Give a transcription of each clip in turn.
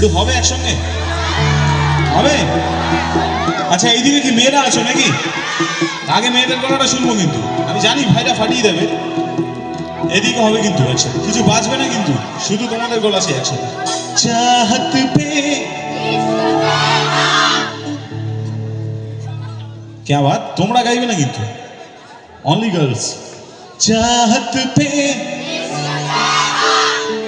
একটু হবে একসঙ্গে হবে? আচ্ছা এইদিকে কি মেয়েরা আছো নাকি? আগে মেয়েদের গলাটা শুনবো, কিন্তু আমি জানি ভাইরা ফাটিয়ে দেবে। এদিকে হবে কিন্তু, আচ্ছা কিছু বাজবে না কিন্তু, শুধু তোমাদের গলা সে একসাথে। চাহত পে क्या बात, তোমরা গাইবে না কিন্তু, অনলি গার্লস। চাহত পে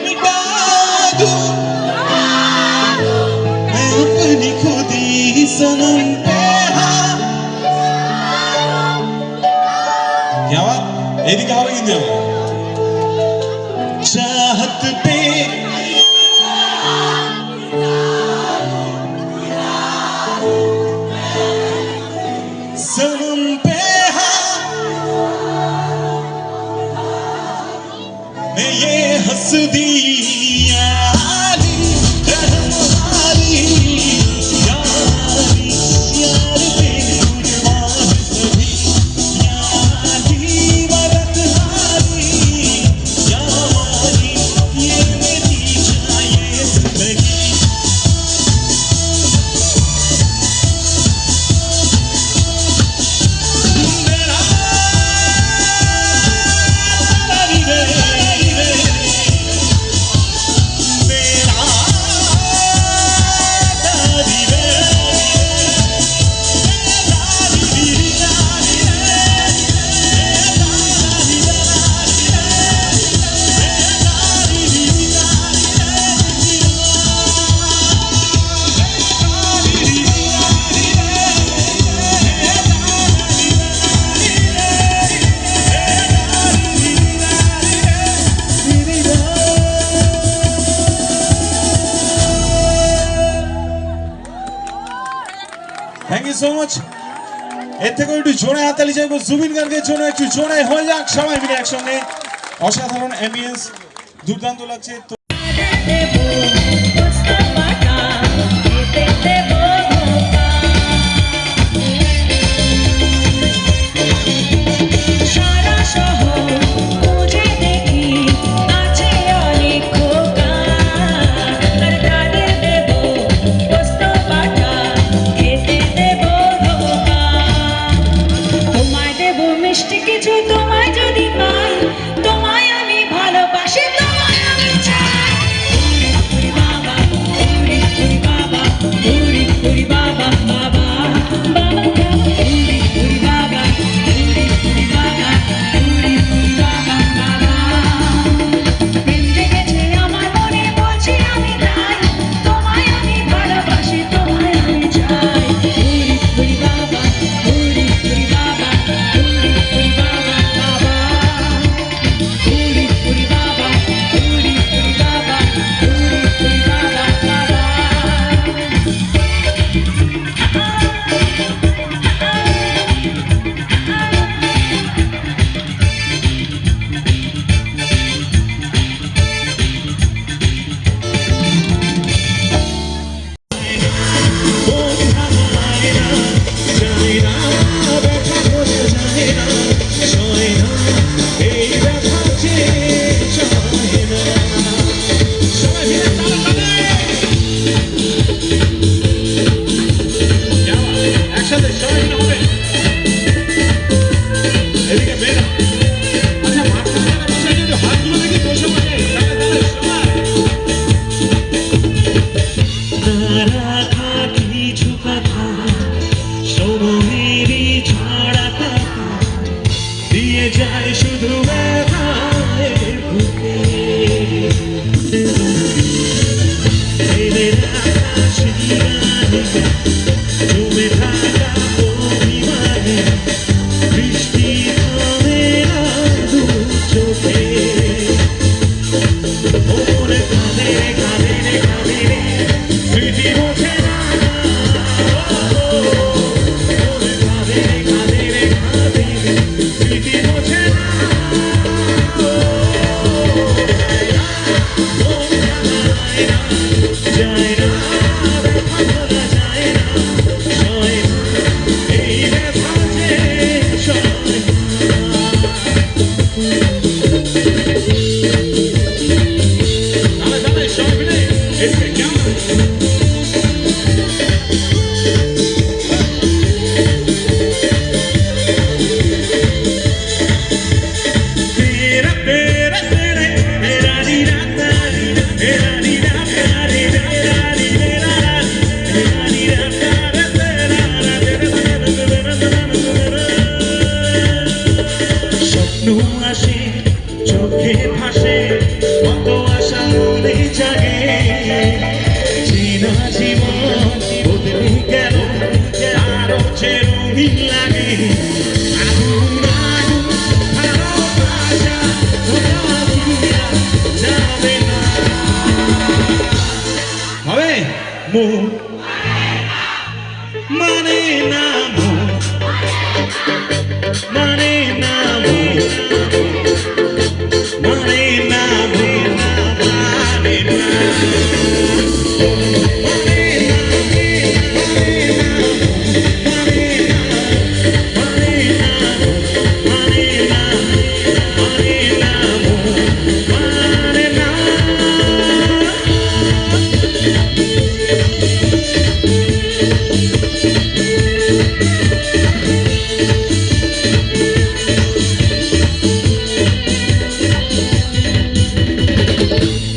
মিটা दूं मैं अपनी खुद ही सनम पे हाँ। क्या बात, এদিকে হবে কিন্তু। चाहत पे सनम पे हाँ मैं ये हंसदी यारी रहम वाली यारी यार पे कुर्बान सभी यारी वरत हारी यारी ये मेरी चाहिए जिंदगी। Thank you so much. এর থেকে একটু জোরে হাততালি চাইবো জুবিন গার্গের জন্য, একটু জোরে হয়ে যাক সবাই মিলে একসঙ্গে। অসাধারণ অ্যাম্বিয়েন্স, দুর্দান্ত লাগছে। কিছু তোমায় যদি পাই, তোমায় আমি ভালোবাসি, তোমায় আমি চাই। কতদিন লাগে আগুন আগুন ভালোবাসা ভোলা দিয়া যাবে না হবে মন মানে না মন মানে না মন মানে না মন মানে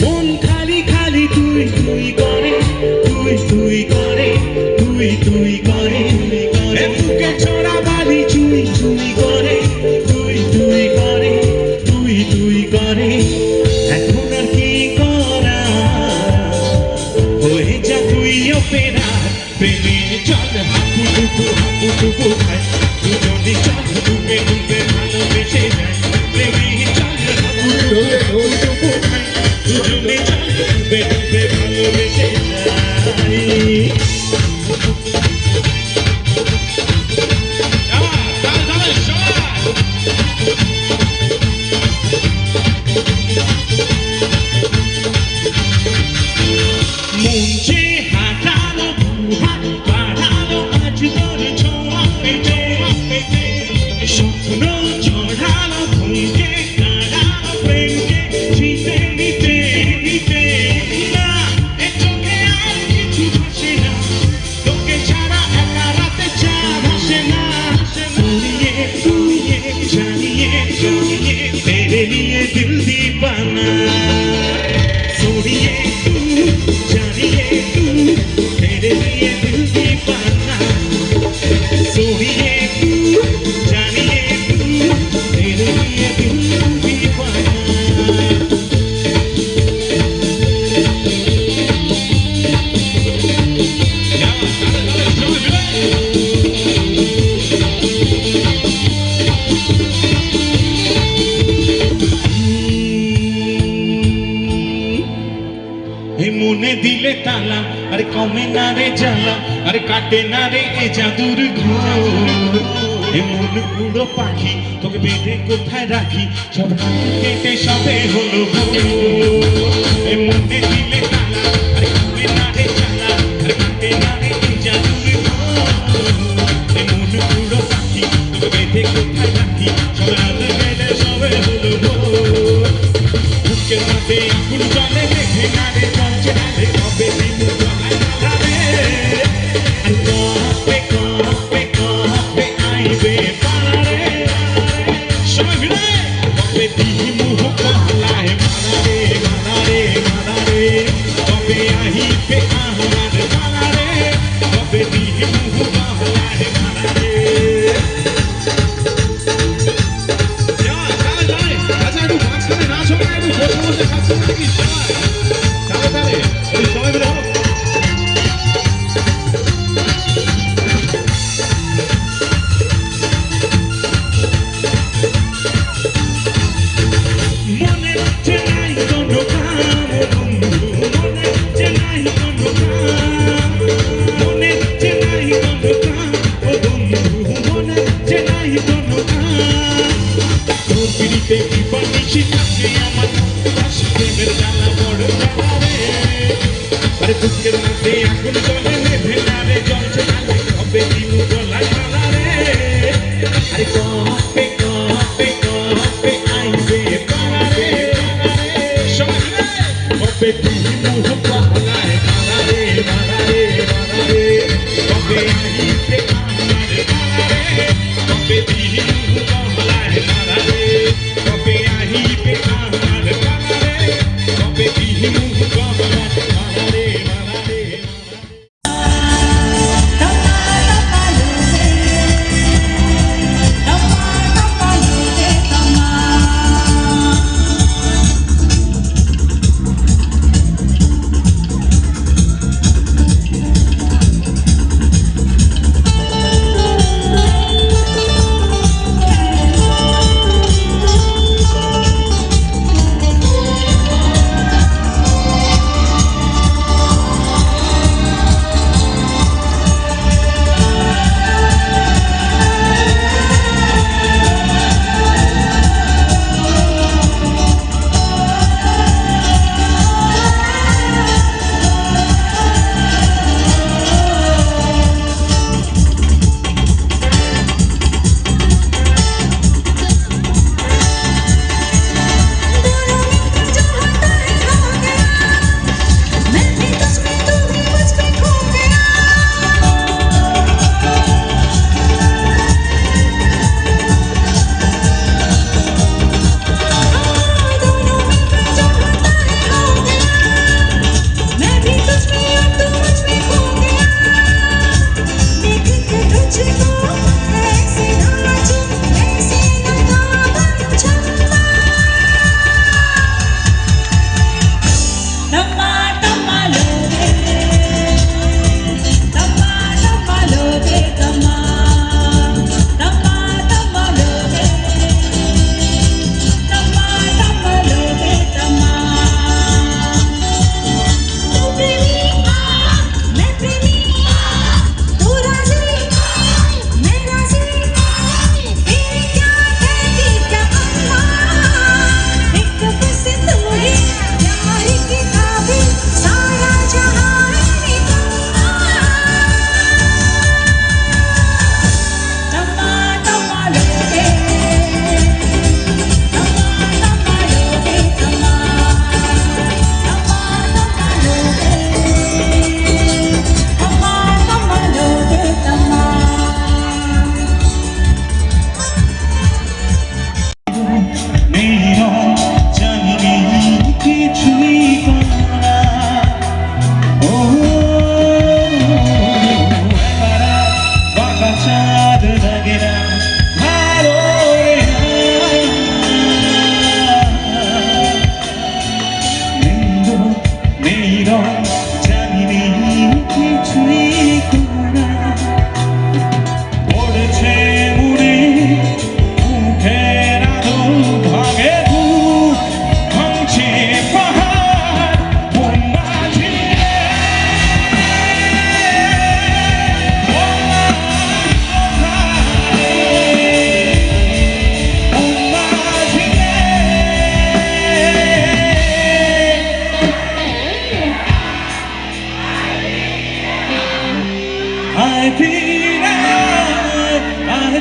মন খালি খালি তুই তুই করে তুই তুই করে তুই তুই করে এ বুকে ছড়া বালি চুই চুই করে তুই তুই করে তুই তুই করে এখন আর কি করা হয়ে যা তুই অপেরা প্রেমের চল হাপুটুকু খায় দুজনে চল ডুবে ডুবে ভালোবেসে যায় প্রেমের চল হাপুটুকু খায় দুজনে চল ডুবে ডুবে ভালোবেসে যায় মুঞ্চে হাঁটালো হাত বাড়ালো আজ তোর ছোঁয়া পেতে স্বপ্ন চড়ালো ভুলকে কাড়ালো প্রেমকে জিতে নিতে নিতে না এ চোখে আর কিছু ভাসে না তোকে ছাড়া একা রাতে চা ভাসে না সরিয়ে সরিয়ে জানিয়ে জানিয়ে তেরে লিয়ে দিল দিবানা সরিয়ে जानिए तू तेरे लिए दिल दीवाना सोनिए तू जानिए तू तेरे लिए दिल दीवाना মনে দিলে তালা আরে কমে না রে জ্বালা আরে কাটে না রে এ জাদুর ঘোর এ মন উড়ো পাখি তোকে বেঁধে কোথায় রাখি সব কেটে সবে হলো এ মনে দিলে তালা আরে কমে না রে জ্বালা আরে কাটে না রে এ জাদুর ঘোর এ মন উড়ো পাখি তোকে বেঁধে কোথায় রাখি সব গেলে সবে হলো বুকের মাঝে আগুন জলে দেখে না রে চলছে না রে কবে দিন জলায় না রে আর কবে কবে আইবে পারা রে সবাই মিলে কবে দিহি মুহ কহলায় মারা রে মারা রে মারা রে কবে আইবে আমার মারা রে কবে দিহি মুহ কহলায় মারা রে আচ্ছা একটু মাঝখানে নাচ হবে না একটু বসে বসে খাচ্ছে নাকি তাহলে তাহলে ওই সবাই মিলে হোক মনে হচ্ছে নাই কোনো কাম বন্ধু মনে হচ্ছে নাই কোনো কাম মনে হচ্ছে নাই কোনো কাম বন্ধু মনে হচ্ছে নাই কোনো কাম তোর পিড়িতে বিপন্নী শিখাচ্ছে আমার প্রেমের জ্বালা বড় জ্বালা রে আরে বুকের মাঝে আগুন জ্বলে নেভে না রে জ্বলছে না রে কবে দিন গলায় মালা রে আরে কবে কবে কবে আইবে পারা রে সবাই কবে দিন মুহ কহলায় মালা রে মালা রে মালা রে কবে আইবে আমার মালা রে কবে দিন মুহ কহলায় মালা রে কবে আইবে আমার মালা রে কবে দিন মুহ কহলায় মালা রে মালা রে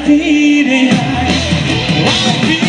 ফিরে আয়